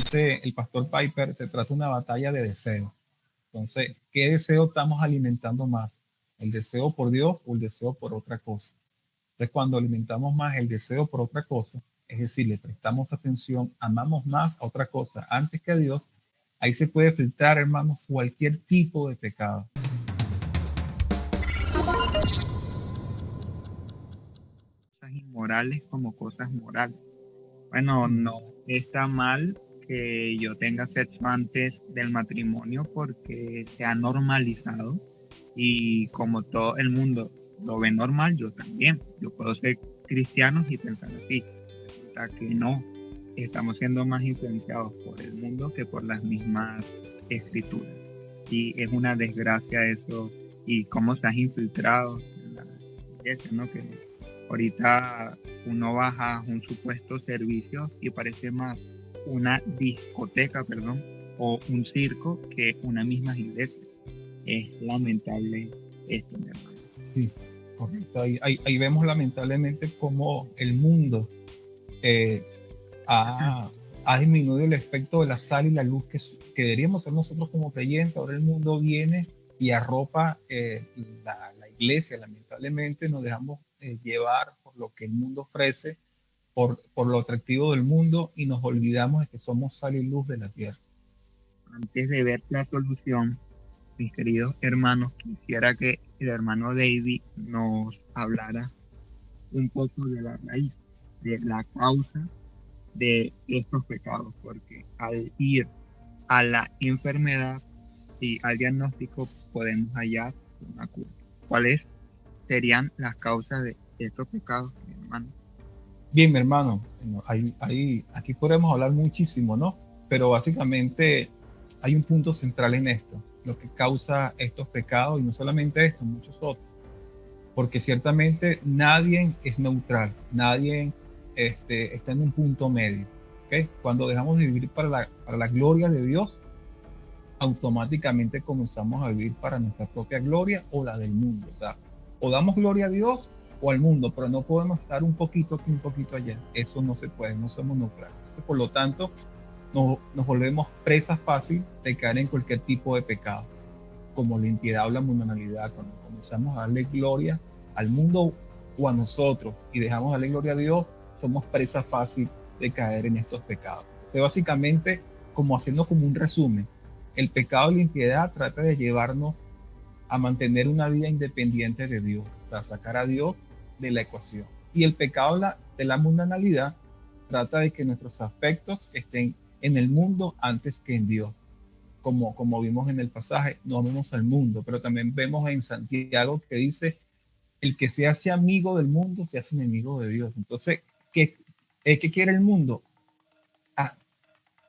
dice el pastor Piper, se trata de una batalla de deseos. Entonces, ¿qué deseo estamos alimentando más? ¿El deseo por Dios o el deseo por otra cosa? Entonces, cuando alimentamos más el deseo por otra cosa, es decir, le prestamos atención, amamos más a otra cosa antes que a Dios, ahí se puede filtrar, hermanos, cualquier tipo de pecado. Cosas inmorales como cosas morales. Bueno, Mm. no está mal que yo tenga sexo antes del matrimonio porque se ha normalizado y como todo el mundo lo ve normal, yo también. Yo puedo ser cristiano y pensar así. Resulta que no. Estamos siendo más influenciados por el mundo que por las mismas escrituras. Y es una desgracia eso y cómo se ha infiltrado en la iglesia, ¿no? Que ahorita uno baja a un supuesto servicio y parece más una discoteca, perdón, o un circo que una misma iglesia. Es lamentable esto, mi hermano. Sí, correcto. Ahí vemos lamentablemente cómo el mundo eh, ha, ha disminuido el efecto de la sal y la luz que deberíamos ser nosotros como creyentes. Ahora el mundo viene y arropa la iglesia. Lamentablemente nos dejamos llevar por lo que el mundo ofrece, por lo atractivo del mundo y nos olvidamos de que somos sal y luz de la tierra. Antes de ver la solución, mis queridos hermanos, quisiera que el hermano David nos hablara un poco de la raíz, de la causa de estos pecados, porque al ir a la enfermedad y al diagnóstico podemos hallar una cura. ¿Cuáles serían las causas de estos pecados, mi hermano? Bien, mi hermano, bueno, aquí podemos hablar muchísimo, ¿no? Pero básicamente hay un punto central en esto, lo que causa estos pecados y no solamente esto, muchos otros, porque ciertamente nadie es neutral, nadie está en un punto medio, ¿ok? Cuando dejamos de vivir para la gloria de Dios, automáticamente comenzamos a vivir para nuestra propia gloria o la del mundo. O sea, o damos gloria a Dios o al mundo, pero no podemos estar un poquito aquí, un poquito allá. Eso no se puede, no somos neutrales. Entonces, por lo tanto, nos volvemos presas fácil de caer en cualquier tipo de pecado, como la impiedad o la mundanalidad. Cuando comenzamos a darle gloria al mundo o a nosotros y dejamos darle gloria a Dios, somos presas fácil de caer en estos pecados. O sea, básicamente, como haciendo como un resumen, el pecado y la impiedad trata de llevarnos a mantener una vida independiente de Dios, o sea, sacar a Dios de la ecuación. Y el pecado de la mundanalidad trata de que nuestros afectos estén en el mundo antes que en Dios. Como vimos en el pasaje, no amemos al mundo, pero también vemos en Santiago que dice, el que se hace amigo del mundo se hace enemigo de Dios. Entonces, ¿qué quiere el mundo? A,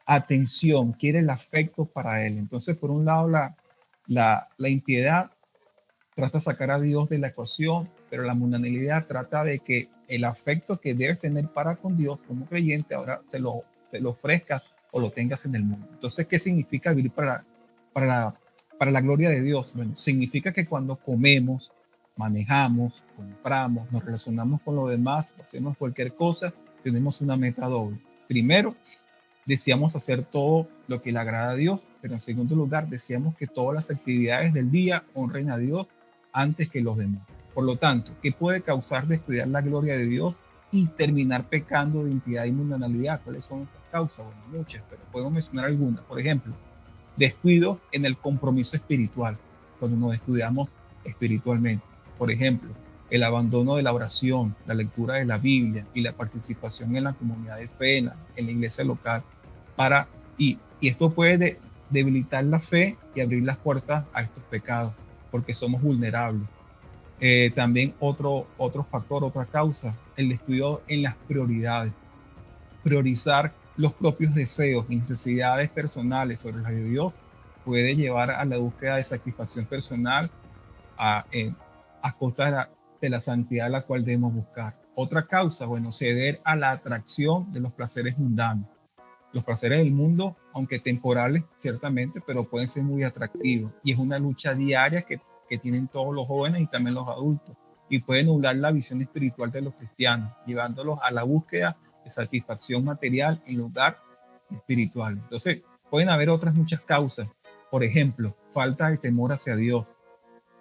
atención, quiere el afecto para él. Entonces, por un lado, la impiedad trata de sacar a Dios de la ecuación, pero la mundanalidad trata de que el afecto que debes tener para con Dios como creyente ahora se lo ofrezcas o lo tengas en el mundo. Entonces, ¿qué significa vivir para, la, para la gloria de Dios? Bueno, significa que cuando comemos, manejamos, compramos, nos relacionamos con los demás, hacemos cualquier cosa, tenemos una meta doble. Primero, deseamos hacer todo lo que le agrada a Dios, pero en segundo lugar, deseamos que todas las actividades del día honren a Dios antes que los demás. Por lo tanto, ¿qué puede causar descuidar la gloria de Dios y terminar pecando de impiedad y mundanalidad? ¿Cuáles son esas causas? Bueno, muchas, pero puedo mencionar algunas. Por ejemplo, descuido en el compromiso espiritual, cuando nos descuidamos espiritualmente. Por ejemplo, el abandono de la oración, la lectura de la Biblia y la participación en la comunidad de fe, en la iglesia local, para, y esto puede debilitar la fe y abrir las puertas a estos pecados, porque somos vulnerables. También otro factor, otra causa, el descuido en las prioridades. Priorizar los propios deseos y necesidades personales sobre las de Dios puede llevar a la búsqueda de satisfacción personal a, a costa de la santidad a la cual debemos buscar. Otra causa, bueno, ceder a la atracción de los placeres mundanos. Los placeres del mundo, aunque temporales, ciertamente, pero pueden ser muy atractivos. Y es una lucha diaria que tienen todos los jóvenes y también los adultos. Y puede nublar la visión espiritual de los cristianos, llevándolos a la búsqueda de satisfacción material en lugar espiritual. Entonces, pueden haber otras muchas causas. Por ejemplo, falta de temor hacia Dios,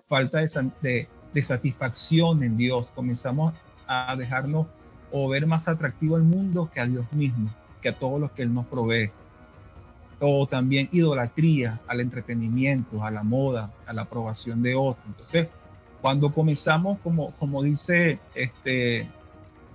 falta de satisfacción en Dios. Comenzamos a dejarnos o ver más atractivo al mundo que a Dios mismo, que a todo lo que Él nos provee. O también idolatría al entretenimiento, a la moda, a la aprobación de otros. Entonces, cuando comenzamos, como dice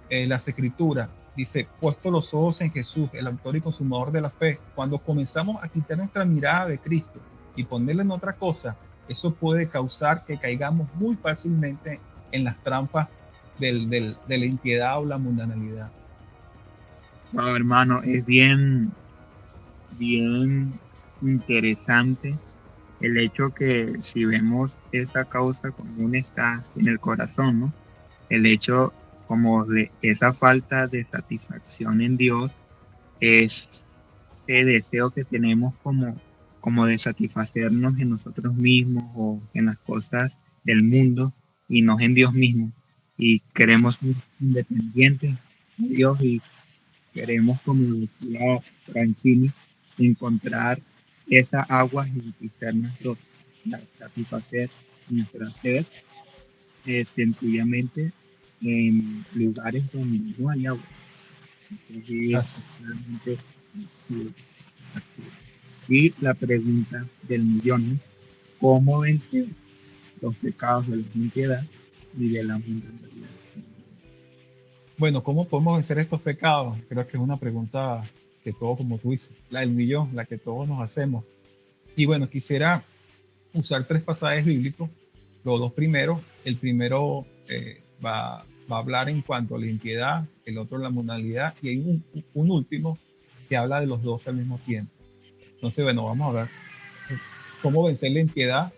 las escrituras, dice, puesto los ojos en Jesús, el autor y consumador de la fe, cuando comenzamos a quitar nuestra mirada de Cristo y ponerle en otra cosa, eso puede causar que caigamos muy fácilmente en las trampas de la impiedad o la mundanalidad. Wow, hermano, es bien interesante el hecho que si vemos esa causa común está en el corazón, ¿no? El hecho como de esa falta de satisfacción en Dios es ese deseo que tenemos como de satisfacernos en nosotros mismos o en las cosas del mundo y no en Dios mismo. Y queremos ser independientes de Dios y queremos, como decía Franchini, encontrar esa agua en cisternas para satisfacer nuestra sed, sencillamente en lugares donde no hay agua. Entonces, es Así. realmente absurdo, absurdo. Y la pregunta del millón, ¿no? ¿Cómo vencer los pecados de la impiedad y de la mundanalidad? Bueno, ¿cómo podemos vencer estos pecados? Creo que es una pregunta que todos, como tú dices, la del millón, la que todos nos hacemos. Y bueno, quisiera usar tres pasajes bíblicos. Los dos primeros, el primero va a hablar en cuanto a la impiedad, el otro la mundanalidad, y hay un último que habla de los dos al mismo tiempo. Entonces, bueno, vamos a ver cómo vencer la impiedad.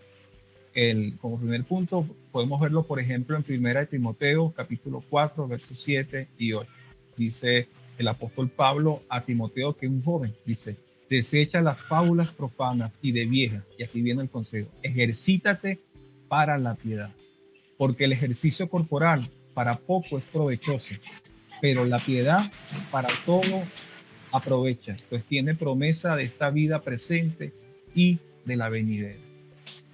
Como primer punto, podemos verlo, por ejemplo, en Primera de Timoteo, capítulo 4, versos 7 y 8. Dice el apóstol Pablo a Timoteo, que es un joven, dice, desecha las fábulas profanas y de viejas, y aquí viene el consejo, ejercítate para la piedad, porque el ejercicio corporal para poco es provechoso, pero la piedad para todo aprovecha, pues tiene promesa de esta vida presente y de la venidera.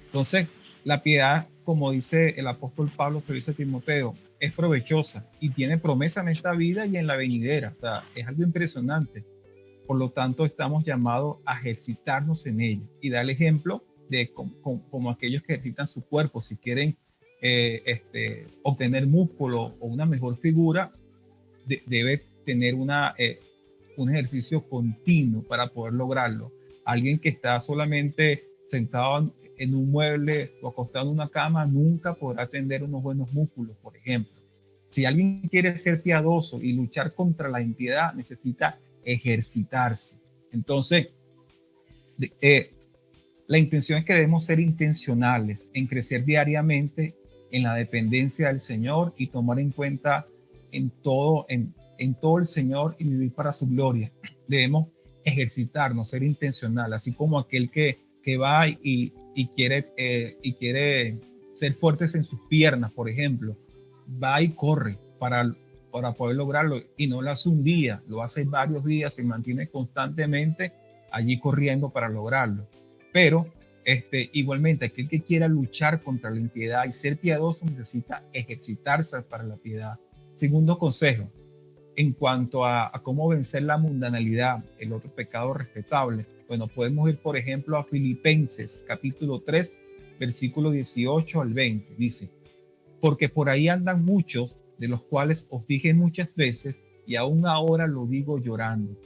Entonces, la piedad, como dice el apóstol Pablo, que dice Timoteo, es provechosa y tiene promesa en esta vida y en la venidera. O sea, es algo impresionante. Por lo tanto, estamos llamados a ejercitarnos en ella y dar el ejemplo de como aquellos que ejercitan su cuerpo. Si quieren obtener músculo o una mejor figura, debe tener un ejercicio continuo para poder lograrlo. Alguien que está solamente sentado en un mueble o acostado en una cama nunca podrá tener unos buenos músculos, por ejemplo. Si alguien quiere ser piadoso y luchar contra la impiedad, necesita ejercitarse. Entonces, la intención es que debemos ser intencionales en crecer diariamente en la dependencia del Señor y tomar en cuenta en todo el Señor y vivir para su gloria. Debemos ejercitarnos, ser intencional, así como aquel que va y quiere ser fuertes en sus piernas, por ejemplo, va y corre para poder lograrlo y no lo hace un día, lo hace varios días, se mantiene constantemente allí corriendo para lograrlo. Pero igualmente, aquel que quiera luchar contra la impiedad y ser piadoso necesita ejercitarse para la piedad. Segundo consejo, en cuanto a cómo vencer la mundanalidad, el otro pecado respetable, bueno, podemos ir, por ejemplo, a Filipenses, capítulo 3, versículo 18 al 20. Dice, porque por ahí andan muchos, de los cuales os dije muchas veces, y aún ahora lo digo llorando,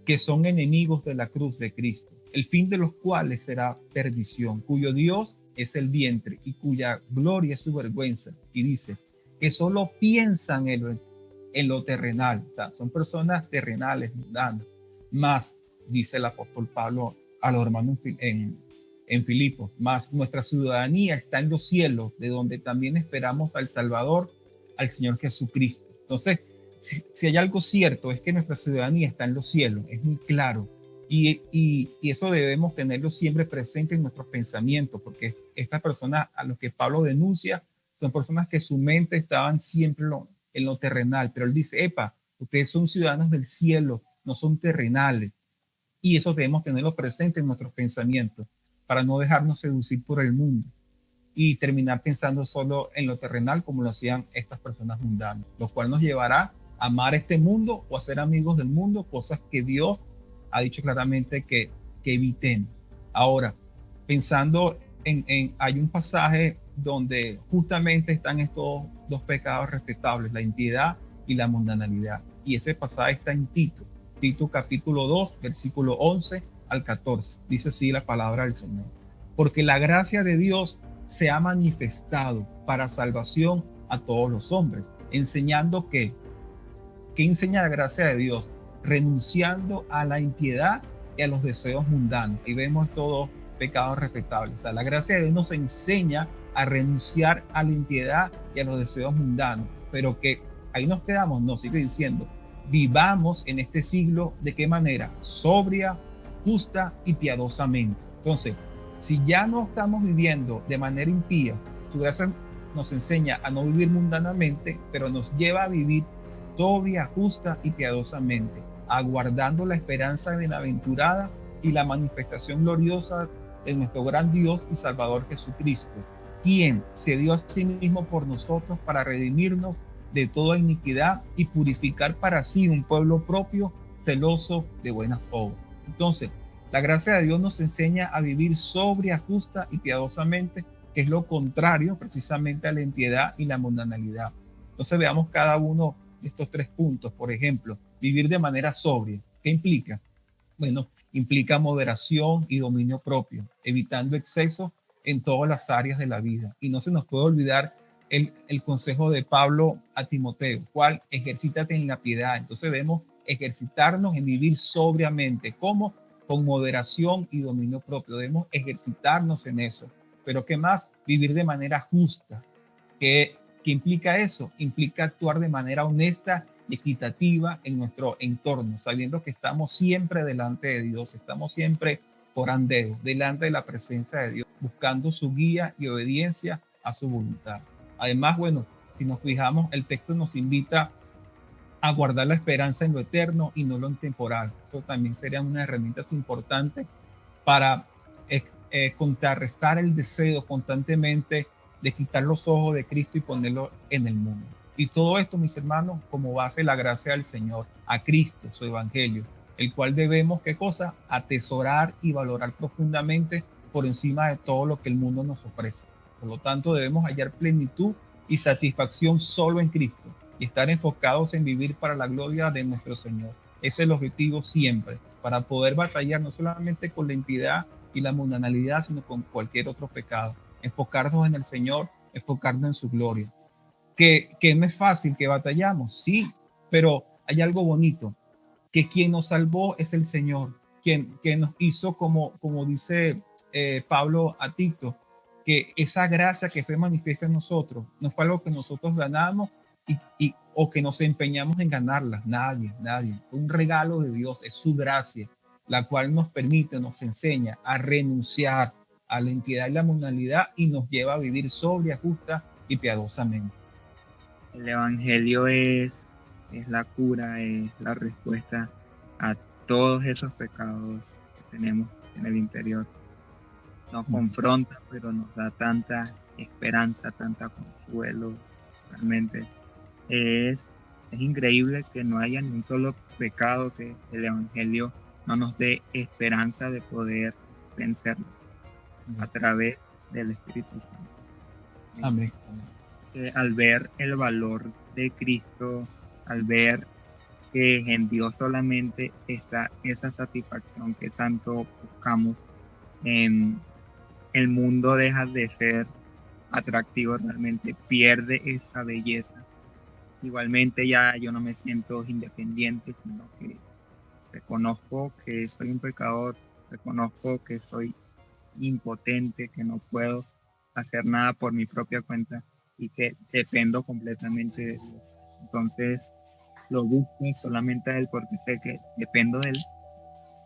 que son enemigos de la cruz de Cristo, el fin de los cuales será perdición, cuyo Dios es el vientre y cuya gloria es su vergüenza. Y dice que solo piensan en lo terrenal, o sea, son personas terrenales, mundanas. Más, dice el apóstol Pablo a los hermanos en Filipos, más nuestra ciudadanía está en los cielos, de donde también esperamos al Salvador, al Señor Jesucristo. Entonces, si hay algo cierto, es que nuestra ciudadanía está en los cielos, es muy claro. Y eso debemos tenerlo siempre presente en nuestros pensamientos, porque estas personas a los que Pablo denuncia son personas que su mente estaban siempre en lo terrenal, pero él dice, epa, ustedes son ciudadanos del cielo, no son terrenales. Y eso debemos tenerlo presente en nuestros pensamientos para no dejarnos seducir por el mundo y terminar pensando solo en lo terrenal como lo hacían estas personas mundanas, lo cual nos llevará a amar este mundo o a ser amigos del mundo, cosas que Dios ha dicho claramente que evitemos. Ahora, pensando hay un pasaje donde justamente están estos dos pecados respetables, la impiedad y la mundanalidad. Y ese pasaje está en Tito capítulo 2, versículo 11 al 14. Dice así la palabra del Señor. Porque la gracia de Dios se ha manifestado para salvación a todos los hombres, enseñando que enseña la gracia de Dios, renunciando a la impiedad y a los deseos mundanos. Y vemos todos pecados respetables. O sea, la gracia de Dios nos enseña a renunciar a la impiedad y a los deseos mundanos, pero que ahí nos quedamos, nos sigue diciendo, vivamos en este siglo de qué manera, sobria, justa y piadosamente. Entonces, si ya no estamos viviendo de manera impía, su gracia nos enseña a no vivir mundanamente, pero nos lleva a vivir sobria, justa y piadosamente, aguardando la esperanza bienaventurada y la manifestación gloriosa de nuestro gran Dios y Salvador Jesucristo, quien se dio a sí mismo por nosotros para redimirnos de toda iniquidad y purificar para sí un pueblo propio, celoso de buenas obras. Entonces, la gracia de Dios nos enseña a vivir sobria, justa y piadosamente, que es lo contrario precisamente a la impiedad y la mundanalidad. Entonces veamos cada uno de estos tres puntos. Por ejemplo, vivir de manera sobria. ¿Qué implica? Bueno, implica moderación y dominio propio, evitando excesos en todas las áreas de la vida. Y no se nos puede olvidar el consejo de Pablo a Timoteo, cual ejercítate en la piedad. Entonces debemos ejercitarnos en vivir sobriamente. ¿Cómo? Con moderación y dominio propio. Debemos ejercitarnos en eso. Pero ¿qué más? Vivir de manera justa. ¿Qué implica eso? Implica actuar de manera honesta y equitativa en nuestro entorno, sabiendo que estamos siempre delante de Dios, estamos siempre foranderos, delante de la presencia de Dios, buscando su guía y obediencia a su voluntad. Además, bueno, si nos fijamos, el texto nos invita a guardar la esperanza en lo eterno y no lo temporal. Eso también sería una herramienta importante para contrarrestar el deseo constantemente de quitar los ojos de Cristo y ponerlo en el mundo. Y todo esto, mis hermanos, como base la gracia del Señor, a Cristo, su evangelio, el cual debemos, ¿qué cosa? Atesorar y valorar profundamente por encima de todo lo que el mundo nos ofrece. Por lo tanto, debemos hallar plenitud y satisfacción solo en Cristo y estar enfocados en vivir para la gloria de nuestro Señor. Ese es el objetivo siempre, para poder batallar no solamente con la impiedad y la mundanalidad, sino con cualquier otro pecado. Enfocarnos en el Señor, enfocarnos en su gloria. Que no es fácil, que batallamos, sí, pero hay algo bonito, que quien nos salvó es el Señor, quien nos hizo, como dice Pablo a Tito, que esa gracia que fue manifiesta en nosotros no fue algo que nosotros ganamos o que nos empeñamos en ganarla. Nadie. Un regalo de Dios, es su gracia, la cual nos permite, nos enseña a renunciar a la impiedad y la mundanalidad y nos lleva a vivir sobria, justa y piadosamente. El Evangelio es la cura, es la respuesta a todos esos pecados que tenemos en el interior. Nos confronta, pero nos da tanta esperanza, tanta consuelo. Realmente es increíble que no haya ni un solo pecado que el Evangelio no nos dé esperanza de poder vencerlo a través del Espíritu Santo. Amén. Al ver el valor de Cristo, al ver que en Dios solamente está esa satisfacción que tanto buscamos, el mundo deja de ser atractivo, realmente pierde esa belleza. Igualmente ya yo no me siento independiente, sino que reconozco que soy un pecador, reconozco que soy impotente, que no puedo hacer nada por mi propia cuenta y que dependo completamente de Dios. Entonces lo busco solamente a Él porque sé que dependo de Él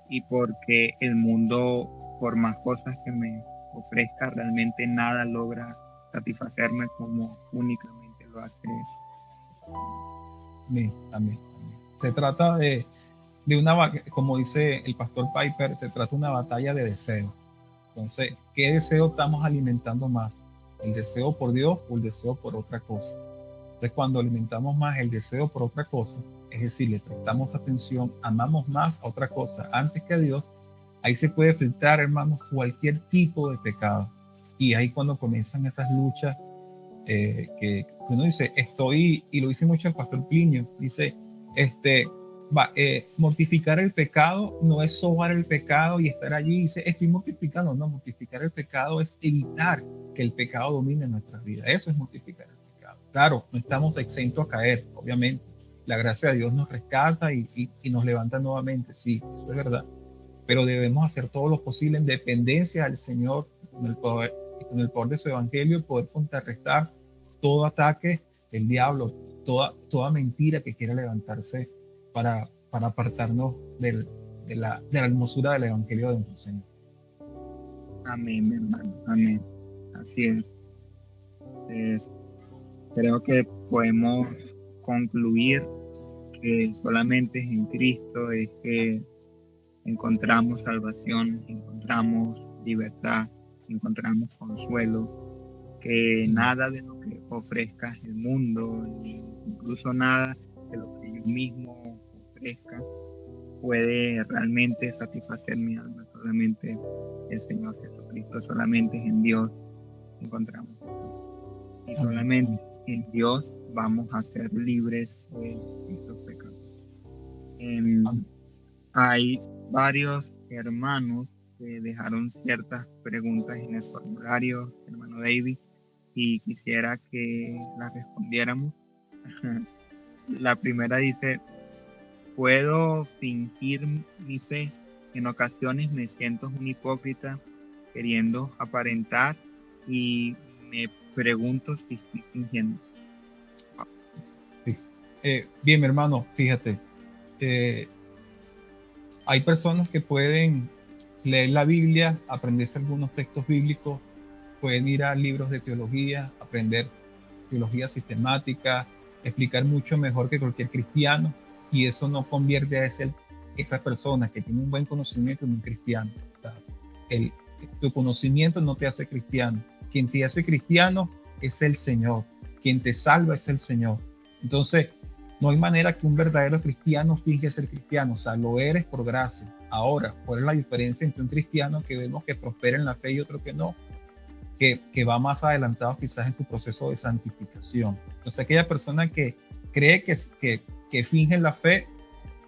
y porque el mundo, por más cosas que me ofrezca, realmente nada logra satisfacerme como únicamente lo hace. Amén. Se trata de como dice el pastor Piper, se trata de una batalla de deseos. Entonces, ¿qué deseo estamos alimentando más? ¿El deseo por Dios o el deseo por otra cosa? Entonces, cuando alimentamos más el deseo por otra cosa, es decir, le prestamos atención, amamos más a otra cosa antes que a Dios, ahí se puede filtrar, hermanos, cualquier tipo de pecado. Y ahí cuando comienzan esas luchas, que uno dice, estoy, y lo dice mucho el pastor Plinio, dice, este, mortificar el pecado no es sobar el pecado y estar allí y dice, estoy mortificando, no, mortificar el pecado es evitar que el pecado domine nuestras vidas, eso es mortificar el pecado. Claro, no estamos exentos a caer, obviamente, la gracia de Dios nos rescata y nos levanta nuevamente, sí, eso es verdad, pero debemos hacer todo lo posible en dependencia del Señor, con el poder de su evangelio, poder contrarrestar todo ataque del diablo, toda mentira que quiera levantarse para apartarnos de la hermosura del evangelio de nuestro Señor. Amén, mi hermano, amén. Así es. Creo que podemos concluir que solamente en Cristo es que encontramos salvación, encontramos libertad, encontramos consuelo, que nada de lo que ofrezca el mundo, ni incluso nada de lo que yo mismo ofrezca, puede realmente satisfacer mi alma. Solamente el Señor Jesucristo, solamente en Dios encontramos eso. Y solamente en Dios vamos a ser libres de estos pecados. Hay varios hermanos que dejaron ciertas preguntas en el formulario, hermano David, y quisiera que las respondiéramos. La primera dice, ¿puedo fingir mi fe? En ocasiones me siento un hipócrita queriendo aparentar y me pregunto si estoy fingiendo. Sí. Bien, mi hermano, fíjate, hay personas que pueden leer la Biblia, aprenderse algunos textos bíblicos, pueden ir a libros de teología, aprender teología sistemática, explicar mucho mejor que cualquier cristiano, y eso no convierte a esa persona que tiene un buen conocimiento en un cristiano. O sea, el, tu conocimiento no te hace cristiano. Quien te hace cristiano es el Señor. Quien te salva es el Señor. Entonces, no hay manera que un verdadero cristiano finge ser cristiano. O sea, lo eres por gracia. Ahora, ¿cuál es la diferencia entre un cristiano que vemos que prospera en la fe y otro que no? Que va más adelantado quizás en tu proceso de santificación. Entonces, aquella persona que cree que finge la fe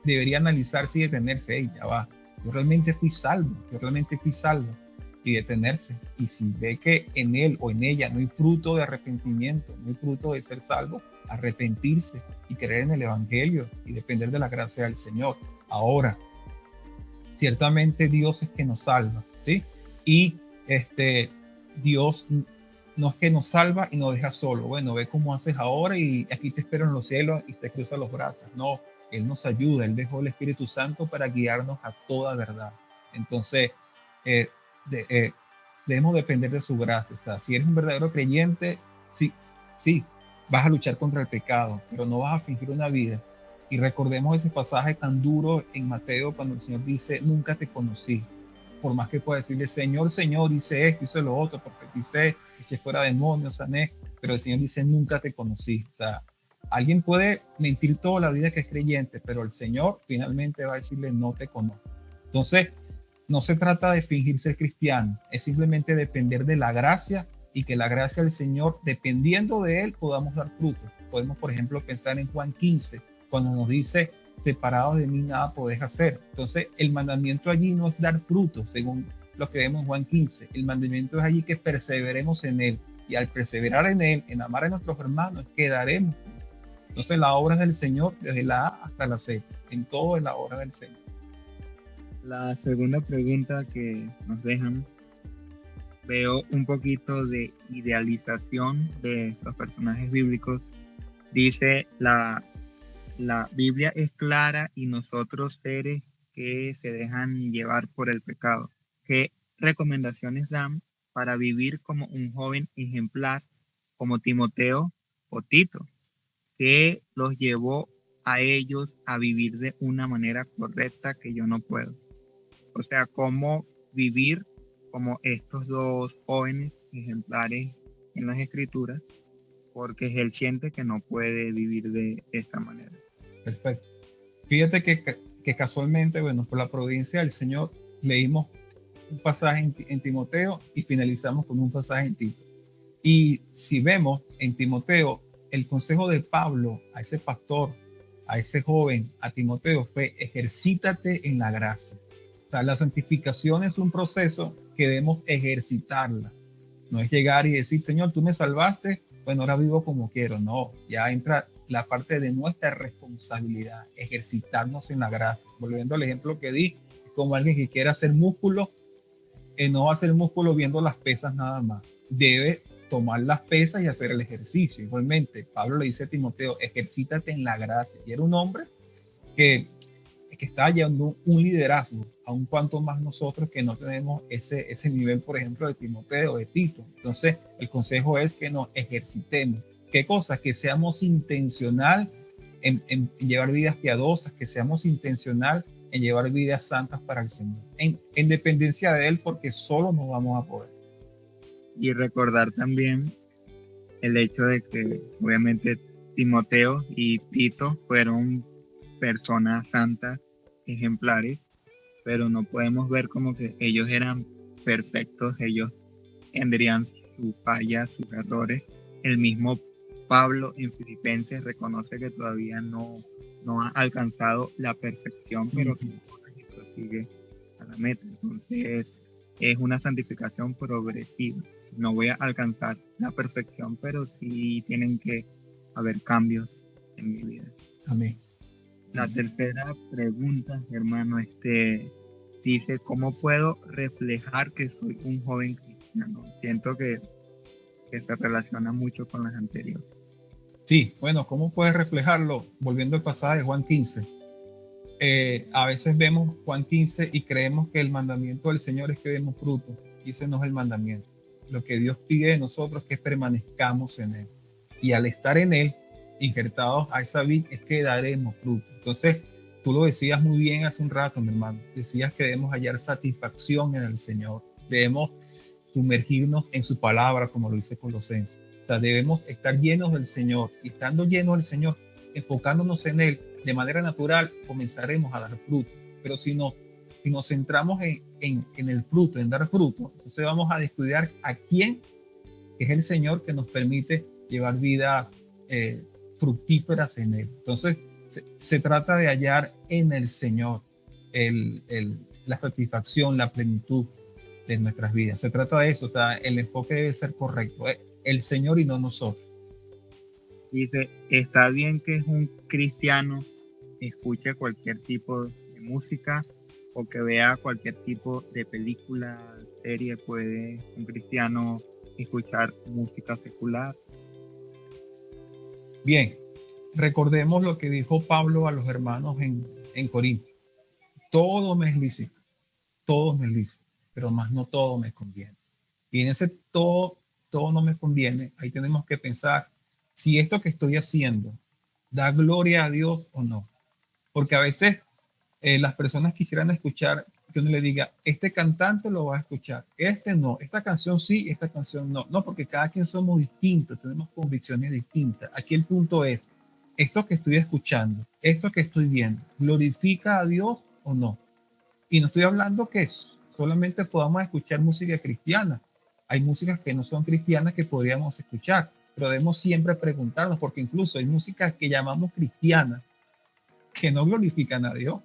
debería analizarse y detenerse. Hey, ya va, yo realmente fui salvo, y detenerse. Y si ve que en él o en ella no hay fruto de arrepentimiento, no hay fruto de ser salvo, arrepentirse y creer en el Evangelio y depender de la gracia del Señor. Ahora, ciertamente Dios es que nos salva, ¿sí? Y Dios no es que nos salva y nos deja solo. Bueno, ve cómo haces ahora y aquí te espero en los cielos y te cruza los brazos. No, Él nos ayuda, Él dejó el Espíritu Santo para guiarnos a toda verdad. Entonces, eh, de, eh, debemos depender de su gracia. O sea, si eres un verdadero creyente, sí, sí, vas a luchar contra el pecado, pero no vas a fingir una vida. Y recordemos ese pasaje tan duro en Mateo cuando el Señor dice, nunca te conocí. Por más que pueda decirle, Señor, Señor, hice esto, hice lo otro, profeticé, eché fuera demonios, sané, pero el Señor dice, nunca te conocí. O sea, alguien puede mentir toda la vida que es creyente, pero el Señor finalmente va a decirle, no te conozco. Entonces, no se trata de fingir ser cristiano, es simplemente depender de la gracia y que la gracia del Señor, dependiendo de Él, podamos dar frutos. Podemos, por ejemplo, pensar en Juan 15, cuando nos dice, separados de mí nada podés hacer. Entonces, el mandamiento allí no es dar frutos, según lo que vemos en Juan 15. El mandamiento es allí que perseveremos en Él. Y al perseverar en Él, en amar a nuestros hermanos, quedaremos. Entonces, la obra es del Señor, desde la A hasta la Z. En todo es la obra del Señor. La segunda pregunta que nos dejan, veo un poquito de idealización de los personajes bíblicos. Dice, la Biblia es clara y nosotros seres que se dejan llevar por el pecado. ¿Qué recomendaciones dan para vivir como un joven ejemplar como Timoteo o Tito, que los llevó a ellos a vivir de una manera correcta que yo no puedo. O sea, cómo vivir como estos dos jóvenes ejemplares en las escrituras, porque él siente que no puede vivir de esta manera. Perfecto. Fíjate que casualmente, bueno, por la providencia del Señor, leímos un pasaje en Timoteo y finalizamos con un pasaje en Tito. Y si vemos en Timoteo, el consejo de Pablo a ese pastor, a ese joven, a Timoteo, fue: ejercítate en la gracia. O sea, la santificación es un proceso que debemos ejercitarla. No es llegar y decir, Señor, tú me salvaste, bueno, ahora vivo como quiero. No, ya entra la parte de nuestra responsabilidad, ejercitarnos en la gracia. Volviendo al ejemplo que di, como alguien que quiere hacer músculo, no va a hacer músculo viendo las pesas nada más. Debe tomar las pesas y hacer el ejercicio. Igualmente, Pablo le dice a Timoteo, ejercítate en la gracia. Y era un hombre que estaba llevando un liderazgo, aun cuanto más nosotros que no tenemos ese nivel, por ejemplo, de Timoteo, de Tito. Entonces, el consejo es que nos ejercitemos. ¿Qué cosa? Que seamos intencional en llevar vidas piadosas, que seamos intencional en llevar vidas santas para el Señor, en dependencia de Él, porque solo no vamos a poder. Y recordar también el hecho de que obviamente Timoteo y Tito fueron personas santas, ejemplares, pero no podemos ver como que ellos eran perfectos, ellos tendrían sus fallas, sus errores. El mismo Pablo en Filipenses reconoce que todavía no ha alcanzado la perfección, pero que sigue a la meta. Entonces es una santificación progresiva. No voy a alcanzar la perfección, pero sí tienen que haber cambios en mi vida. Amén. La tercera pregunta, hermano, dice, ¿cómo puedo reflejar que soy un joven cristiano? Siento que se relaciona mucho con las anteriores. Sí, bueno, ¿cómo puedes reflejarlo? Volviendo al pasaje de Juan 15. A veces vemos Juan 15 y creemos que el mandamiento del Señor es que demos fruto, y ese no es el mandamiento. Lo que Dios pide de nosotros es que permanezcamos en Él. Y al estar en Él, injertados a esa vid, es que daremos fruto. Entonces, tú lo decías muy bien hace un rato, mi hermano. Decías que debemos hallar satisfacción en el Señor. Debemos sumergirnos en su palabra, como lo dice Colosenses. O sea, debemos estar llenos del Señor. Y estando llenos del Señor, enfocándonos en Él, de manera natural comenzaremos a dar fruto. Pero si nos centramos en el fruto, en dar fruto, entonces vamos a descuidar a quién, que es el Señor, que nos permite llevar vidas fructíferas en Él. Entonces, se trata de hallar en el Señor la satisfacción, la plenitud de nuestras vidas. Se trata de eso, o sea, el enfoque debe ser correcto, el Señor y no nosotros. Dice, está bien que un cristiano escuche cualquier tipo de música o que vea cualquier tipo de película, serie. Puede un cristiano escuchar música secular. Bien, recordemos lo que dijo Pablo a los hermanos en Corinto. Todo me es lícito, todo me es lícito, pero más no todo me conviene. Y en ese todo no me conviene, ahí tenemos que pensar si esto que estoy haciendo da gloria a Dios o no. Porque a veces las personas quisieran escuchar que uno le diga, este cantante lo va a escuchar, este no, esta canción sí, esta canción no. No, porque cada quien somos distintos, tenemos convicciones distintas. Aquí el punto es, esto que estoy escuchando, esto que estoy viendo, ¿glorifica a Dios o no? Y no estoy hablando que solamente podamos escuchar música cristiana. Hay músicas que no son cristianas que podríamos escuchar, pero debemos siempre preguntarnos, porque incluso hay músicas que llamamos cristianas que no glorifican a Dios.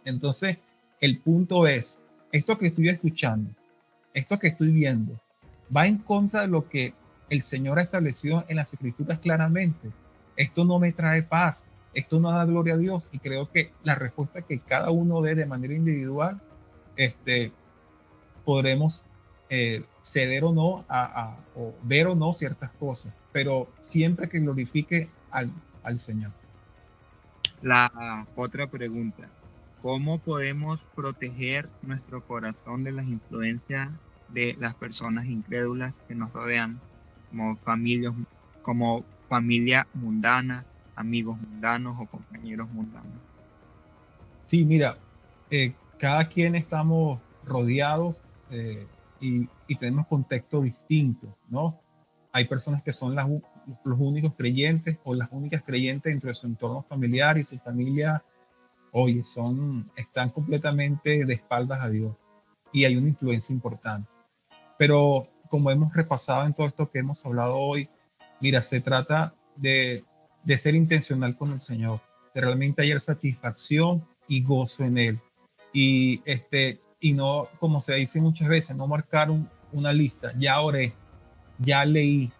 Entonces, el punto es, esto que estoy escuchando, esto que estoy viendo, va en contra de lo que el Señor ha establecido en las Escrituras claramente. Esto no me trae paz, esto no da gloria a Dios. Y creo que la respuesta que cada uno dé de manera individual, podremos ceder o no o ver o no ciertas cosas, pero siempre que glorifique al Señor. La otra pregunta, ¿cómo podemos proteger nuestro corazón de las influencias de las personas incrédulas que nos rodean, como familia mundana, amigos mundanos o compañeros mundanos. Sí, mira, cada quien estamos rodeados y tenemos contextos distintos, ¿no? Hay personas que son los únicos creyentes o las únicas creyentes dentro de su entorno familiar y su familia, oye, están completamente de espaldas a Dios y hay una influencia importante. Pero como hemos repasado en todo esto que hemos hablado hoy, mira, se trata de ser intencional con el Señor, de realmente hallar satisfacción y gozo en Él. Y no, como se dice muchas veces, no marcar una lista, ya oré, ya leí,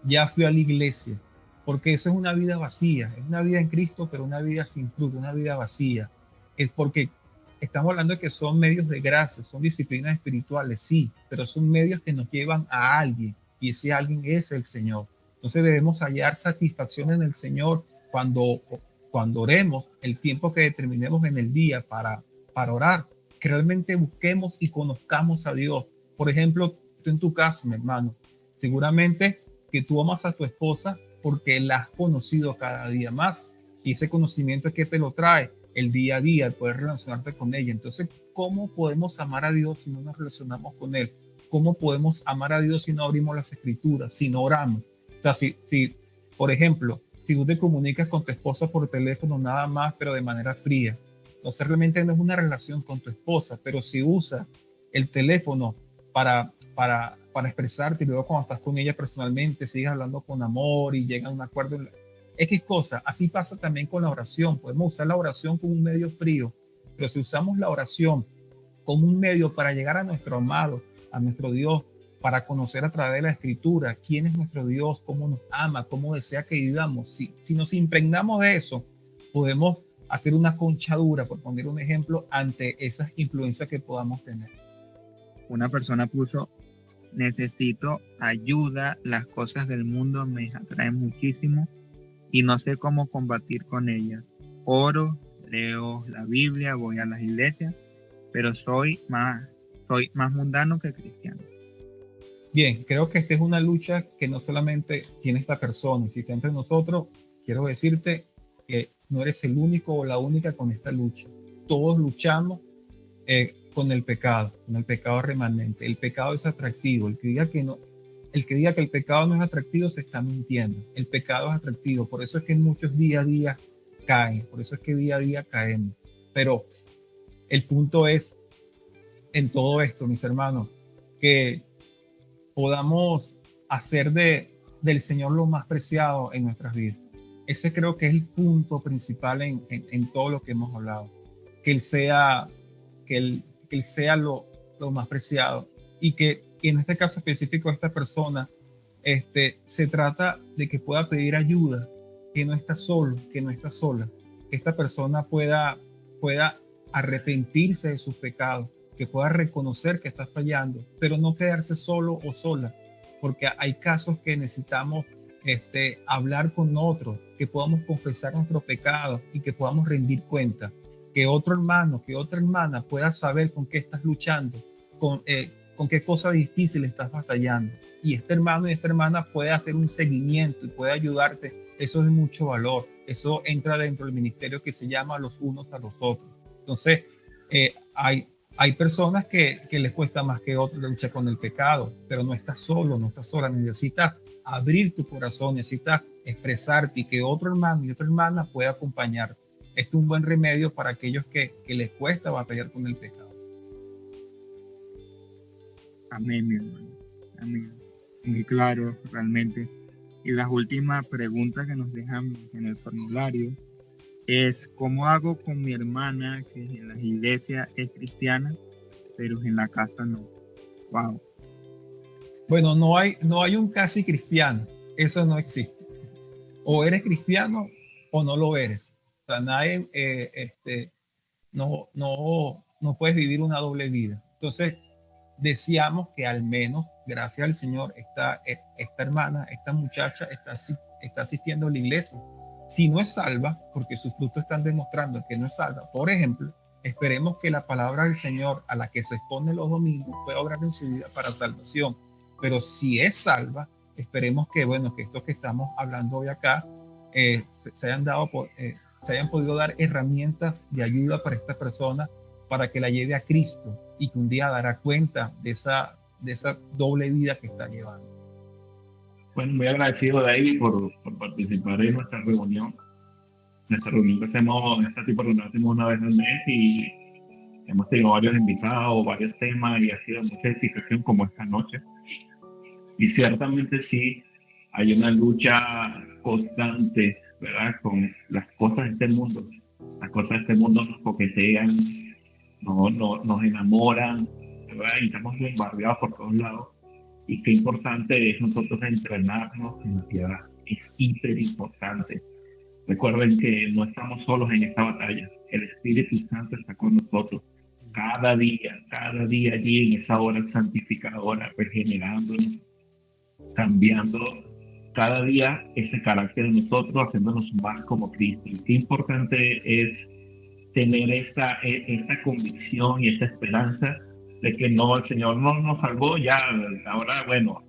ya fui a la iglesia, porque eso es una vida vacía, es una vida en Cristo, pero una vida sin fruto, una vida vacía. Es porque estamos hablando de que son medios de gracia, son disciplinas espirituales, sí, pero son medios que nos llevan a alguien y ese alguien es el Señor. Entonces debemos hallar satisfacción en el Señor cuando oremos, el tiempo que determinemos en el día para orar, que realmente busquemos y conozcamos a Dios. Por ejemplo, tú en tu caso, mi hermano, seguramente que tú amas a tu esposa porque la has conocido cada día más y ese conocimiento es que te lo trae el día a día, el poder relacionarte con ella. Entonces, ¿cómo podemos amar a Dios si no nos relacionamos con Él? ¿Cómo podemos amar a Dios si no abrimos las escrituras, si no oramos? O sea, por ejemplo, si tú te comunicas con tu esposa por teléfono nada más, pero de manera fría, entonces realmente no es una relación con tu esposa, pero si usas el teléfono para expresarte y luego cuando estás con ella personalmente sigues hablando con amor y llegan a un acuerdo. X cosa, así pasa también con la oración. Podemos usar la oración como un medio frío, pero si usamos la oración como un medio para llegar a nuestro amado, a nuestro Dios, para conocer a través de la escritura quién es nuestro Dios, cómo nos ama, cómo desea que vivamos, si nos impregnamos de eso, podemos hacer una conchadura, por poner un ejemplo, ante esas influencias que podamos tener. Una persona puso: necesito ayuda, las cosas del mundo me atraen muchísimo y no sé cómo combatir con ellas. Oro, leo la Biblia, voy a las iglesias, pero soy más mundano que cristiano. Bien, creo que esta es una lucha que no solamente tiene esta persona, si está entre nosotros, quiero decirte que no eres el único o la única con esta lucha. Todos luchamos con el pecado remanente. El pecado es atractivo. El que diga que no, el que diga que el pecado no es atractivo se está mintiendo. El pecado es atractivo. Por eso es que muchos día a día caen. Por eso es que día a día caemos. Pero el punto es en todo esto, mis hermanos, que podamos hacer del Señor lo más preciado en nuestras vidas. Ese creo que es el punto principal en todo lo que hemos hablado. Que Él sea, que él sea lo más preciado y en este caso específico esta persona, se trata de que pueda pedir ayuda, que no está solo, que no está sola, que esta persona pueda arrepentirse de sus pecados, que pueda reconocer que está fallando, pero no quedarse solo o sola, porque hay casos que necesitamos hablar con otros, que podamos confesar nuestros pecados y que podamos rendir cuenta, que otro hermano, que otra hermana pueda saber con qué estás luchando, con qué cosas difíciles estás batallando. Y este hermano y esta hermana puede hacer un seguimiento y puede ayudarte. Eso es de mucho valor. Eso entra dentro del ministerio que se llama los unos a los otros. Entonces, hay personas que les cuesta más que otros luchar con el pecado, pero no estás solo, no estás sola. Necesitas abrir tu corazón, necesitas expresarte y que otro hermano y otra hermana pueda acompañarte. Esto es un buen remedio para aquellos que les cuesta batallar con el pecado. Amén, mi hermano. Amén. Muy claro, realmente. Y las últimas preguntas que nos dejan en el formulario es: ¿cómo hago con mi hermana que en la iglesia es cristiana, pero en la casa no? Wow. Bueno, no hay un casi cristiano. Eso no existe. O eres cristiano o no lo eres. O sea, nadie, no puedes vivir una doble vida. Entonces, deseamos que al menos, gracias al Señor, esta hermana, esta muchacha está asistiendo a la iglesia. Si no es salva, porque sus frutos están demostrando que no es salva, por ejemplo, esperemos que la palabra del Señor a la que se expone los domingos pueda obrar en su vida para salvación. Pero si es salva, esperemos que, bueno, que esto que estamos hablando hoy acá se hayan se hayan podido dar herramientas de ayuda para esta persona para que la lleve a Cristo y que un día dará cuenta de esa doble vida que está llevando. Bueno, muy agradecido, David, por participar en nuestra reunión. Nuestra reunión que hacemos, este tipo de reunión hacemos una vez al mes y hemos tenido varios invitados, varios temas y ha sido mucha edificación como esta noche. Y ciertamente sí, hay una lucha constante, ¿verdad? Con las cosas de este mundo. Las cosas de este mundo nos coquetean, nos enamoran, ¿verdad? Y estamos bombardeados por todos lados. Y qué importante es nosotros entrenarnos en la piedad. Es hiper importante. Recuerden que no estamos solos en esta batalla. El Espíritu Santo está con nosotros. Cada día allí en esa hora santificadora, regenerándonos, cambiando cada día ese carácter de nosotros, haciéndonos más como Cristo. Y qué importante es tener esta convicción y esta esperanza de que no, el Señor no nos salvó ya, ahora bueno,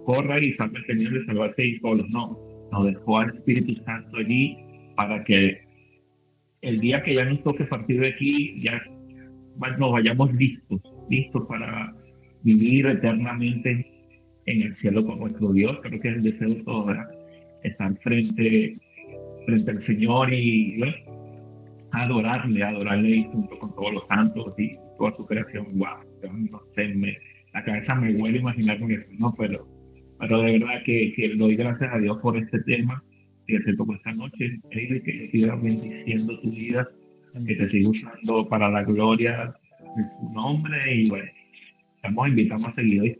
corra y salve el Señor de salvarse y solos. No, nos dejó al Espíritu Santo allí para que el día que ya nos toque partir de aquí, ya nos vayamos listos para vivir eternamente en el cielo con nuestro Dios. Creo que es el deseo de todos, ¿verdad? Estar frente al Señor y bueno, adorarle junto con todos los santos y toda su creación. Wow, no sé, la cabeza me huele imaginar con eso, ¿no? Pero de verdad que le doy gracias a Dios por este tema que se tocó esta noche, Eide, que siga bendiciendo tu vida, que te siga usando para la gloria de su nombre y bueno, estamos invitando a seguir.